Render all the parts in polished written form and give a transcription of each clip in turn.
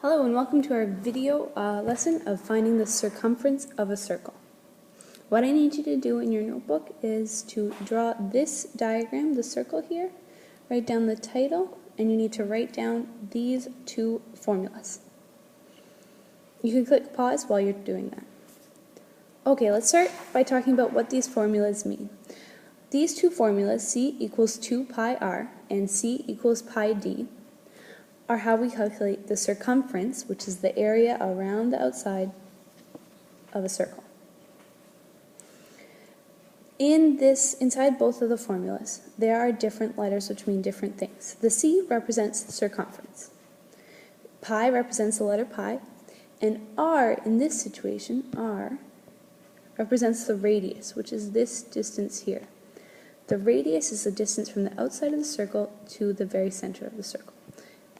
Hello and welcome to our video lesson of finding the circumference of a circle. What I need you to do in your notebook is to draw this diagram, the circle here, write down the title, and you need to write down these two formulas. You can click pause while you're doing that. Okay, let's start by talking about what these formulas mean. These two formulas, c equals 2 pi r and c equals pi d, are how we calculate the circumference, which is the area around the outside of a circle. Inside both of the formulas, there are different letters which mean different things. The C represents the circumference. Pi represents the letter pi, and R in this situation, R, represents the radius, which is this distance here. The radius is the distance from the outside of the circle to the very center of the circle.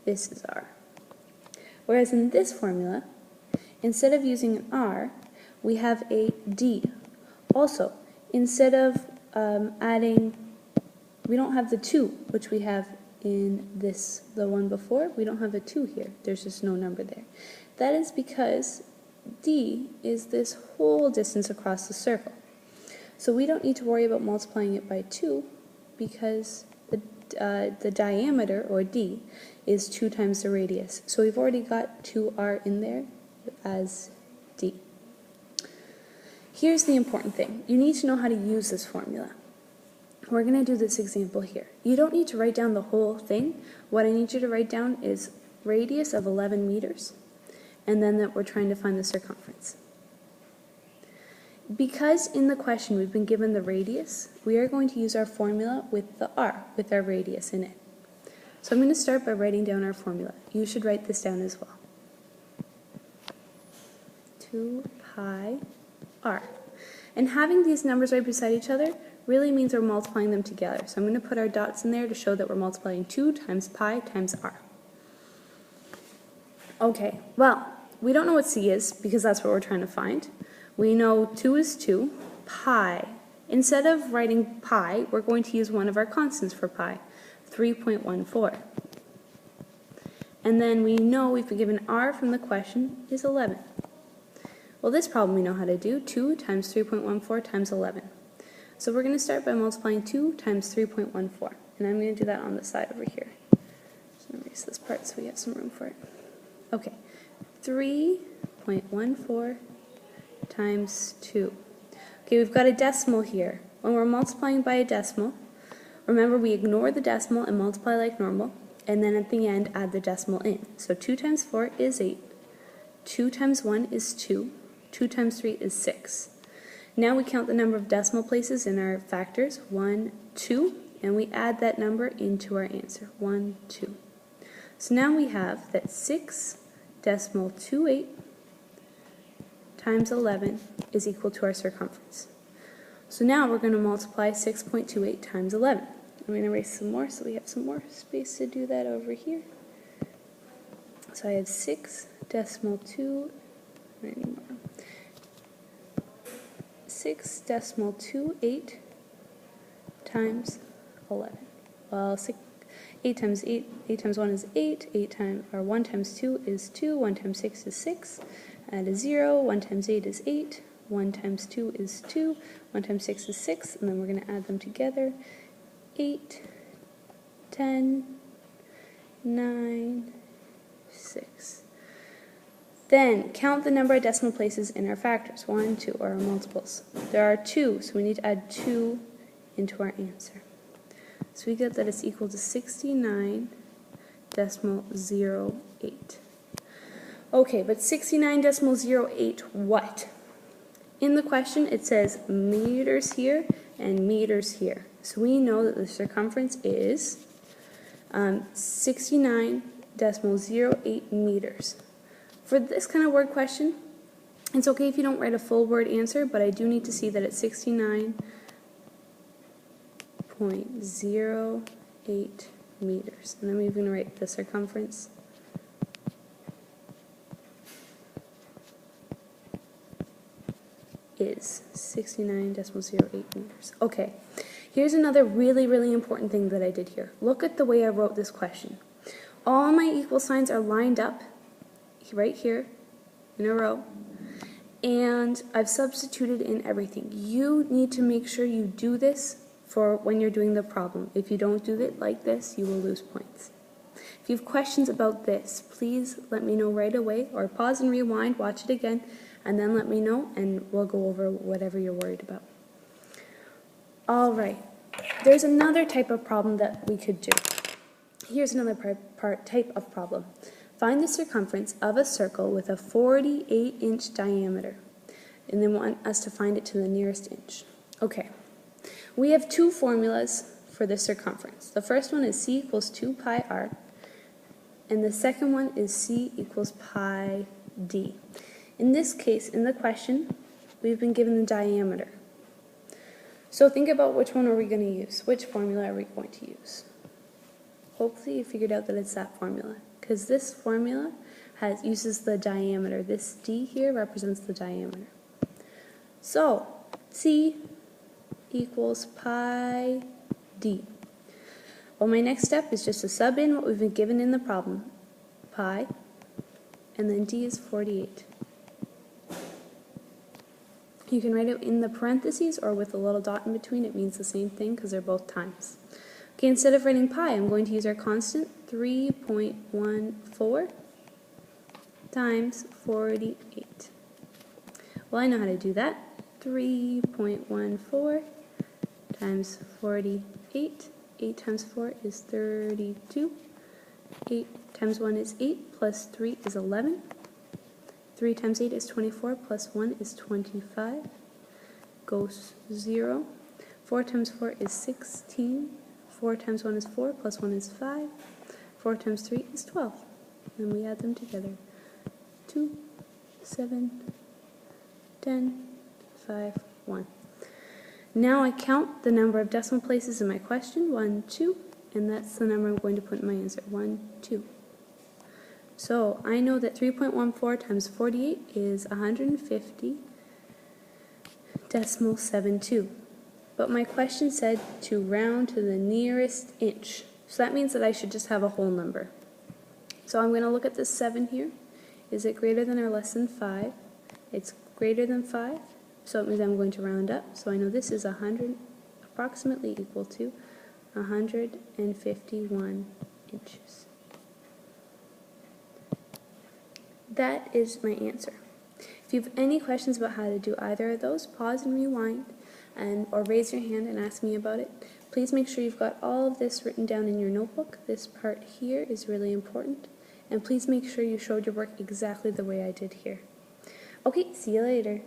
This is R. Whereas in this formula, instead of using an R, we have a D. Also, instead of adding, we don't have the 2, which we have in the one before. We don't have a 2 here. There's just no number there. That is because D is this whole distance across the circle. So we don't need to worry about multiplying it by 2 because the diameter, or D, is 2 times the radius. So we've already got 2r in there as D. Here's the important thing. You need to know how to use this formula. We're going to do this example here. You don't need to write down the whole thing. What I need you to write down is radius of 11 meters, and then that we're trying to find the circumference. Because in the question we've been given the radius, we are going to use our formula with the r, with our radius in it. So I'm going to start by writing down our formula. You should write this down as well. 2 pi r. And having these numbers right beside each other really means we're multiplying them together. So I'm going to put our dots in there to show that we're multiplying 2 times pi times r. Okay, well, we don't know what c is because that's what we're trying to find. We know 2 is 2, pi. Instead of writing pi, we're going to use one of our constants for pi, 3.14. And then we know we've been given r from the question is 11. Well, this problem we know how to do, 2 times 3.14 times 11. So we're going to start by multiplying 2 times 3.14. And I'm going to do that on the side over here. Just going to erase this part so we have some room for it. Okay, 3.14 times 2. Okay, we've got a decimal here. When we're multiplying by a decimal, remember we ignore the decimal and multiply like normal, and then at the end add the decimal in. So 2 times 4 is 8, 2 times 1 is 2, 2 times 3 is 6. Now we count the number of decimal places in our factors, 1, 2, and we add that number into our answer, 1, 2. So now we have that 6.28 times 11 is equal to our circumference. So now we're going to multiply 6.28 times 11. I'm going to erase some more so we have some more space to do that over here. So I have 6.28 times 11. Well, 8 times 1 is 8, 1 times 2 is 2, 1 times 6 is 6, add a 0, 1 times 8 is 8, 1 times 2 is 2, 1 times 6 is 6, and then we're going to add them together, 8, 10, 9, 6. Then count the number of decimal places in our factors, 1, 2, or our multiples. There are 2, so we need to add 2 into our answer. So we get that it's equal to 69.08. Okay, but 69.08 what? In the question it says meters here and meters here. So we know that the circumference is 69.08 meters. For this kind of word question, it's okay if you don't write a full word answer, but I do need to see that it's 69.08 meters. And then we're going to write the circumference is 69.08 meters. Okay, here's another really, really important thing that I did here. Look at the way I wrote this question. All my equal signs are lined up right here in a row, and I've substituted in everything. You need to make sure you do this for when you're doing the problem. If you don't do it like this, you will lose points. If you have questions about this, please let me know right away, or pause and rewind, watch it again, and then let me know, and we'll go over whatever you're worried about. All right, there's another type of problem that we could do. Here's another type of problem. Find the circumference of a circle with a 48-inch diameter, and they want us to find it to the nearest inch. Okay, we have two formulas for the circumference. The first one is c equals 2 pi r, and the second one is c equals pi d. In this case, in the question, we've been given the diameter. So think about which one are we going to use? Which formula are we going to use? Hopefully you figured out that it's that formula, because this formula uses the diameter. This d here represents the diameter. So c equals pi d. Well, my next step is just to sub in what we've been given in the problem. Pi, and then d is 48. You can write it in the parentheses or with a little dot in between. It means the same thing because they're both times. Okay, instead of writing pi, I'm going to use our constant 3.14 times 48. Well, I know how to do that. 3.14 times 48. 8 times 4 is 32. 8 times 1 is 8, plus 3 is 11. 3 times 8 is 24, plus 1 is 25. Goes 0. 4 times 4 is 16. 4 times 1 is 4, plus 1 is 5. 4 times 3 is 12. And we add them together. 2, 7, 10, 5, 1. Now I count the number of decimal places in my question, 1, 2, and that's the number I'm going to put in my answer, 1, 2. So I know that 3.14 times 48 is 150.72. But my question said to round to the nearest inch. So that means that I should just have a whole number. So I'm going to look at this 7 here. Is it greater than or less than 5? It's greater than 5. So it means I'm going to round up. So I know this is approximately equal to 151 inches. That is my answer. If you have any questions about how to do either of those, pause and rewind, or raise your hand and ask me about it. Please make sure you've got all of this written down in your notebook. This part here is really important. And please make sure you showed your work exactly the way I did here. Okay, see you later.